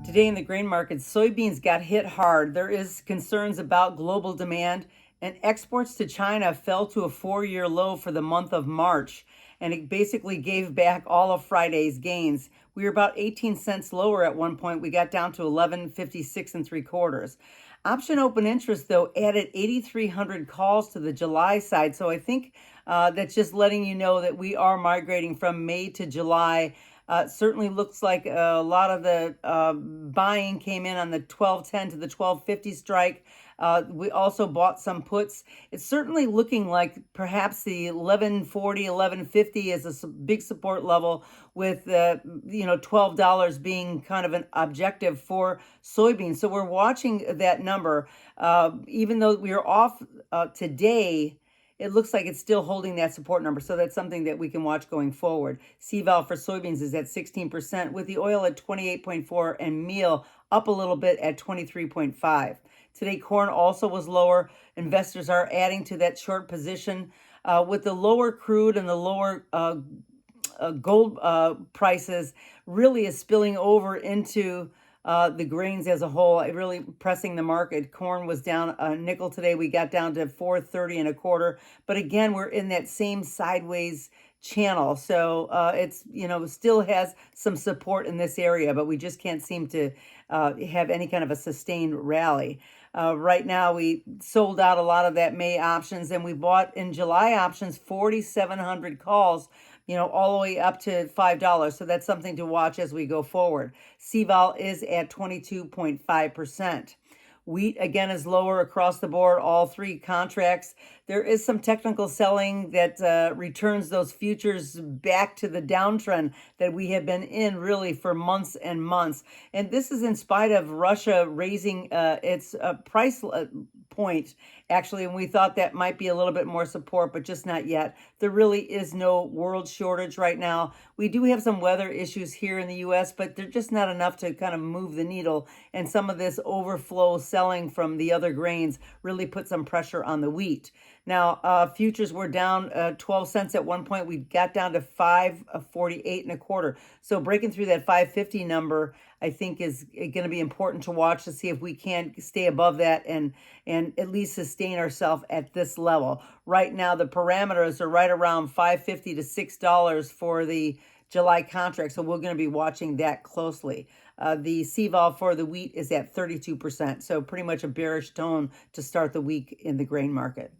Today in the grain market, soybeans got hit hard. There is concerns about global demand, and exports to China fell to a 4-year low for the month of March, and it basically gave back all of Friday's gains. We were about 18 cents lower at one point. We got down to 11.56 and three quarters. Option open interest, though, added 8,300 calls to the July side. So I think that's just letting you know that we are migrating from May to July. Certainly looks like a lot of the buying came in on the 1210 to the 1250 strike. We also bought some puts. It's certainly looking like perhaps the 1140, 1150 is a big support level, with $12 being kind of an objective for soybeans. So we're watching that number. Even though we are off today, it looks like it's still holding that support number. So that's something that we can watch going forward. CVAL for soybeans is at 16%, with the oil at 28.4 and meal up a little bit at 23.5. Today, corn also was lower. Investors are adding to that short position. With the lower crude and the lower gold prices, really is spilling over into the grains as a whole, really pressing the market. Corn was down a nickel today. We got down to 4.30 and a quarter. But again, we're in that same sideways channel. So it's, still has some support in this area, but we just can't seem to have any kind of a sustained rally. Right now, we sold out a lot of that May options, and we bought in July options 4,700 calls, all the way up to $5. So that's something to watch as we go forward. CVAL is at 22.5%. Wheat, again, is lower across the board, all three contracts. There is some technical selling that returns those futures back to the downtrend that we have been in really for months and months. And this is in spite of Russia raising its price point, actually, and we thought that might be a little bit more support, but just not yet. There really is no world shortage right now. We do have some weather issues here in the U.S., but they're just not enough to kind of move the needle. And some of this overflow selling from the other grains really put some pressure on the wheat. Now, futures were down 12 cents at one point. We got down to 5.48 and a quarter. So breaking through that 550 number, I think, is going to be important to watch to see if we can stay above that and at least sustain ourselves at this level. Right now, the parameters are right around $5.50 to $6 for the July contract, so we're going to be watching that closely. The CVAL for the wheat is at 32%, so pretty much a bearish tone to start the week in the grain market.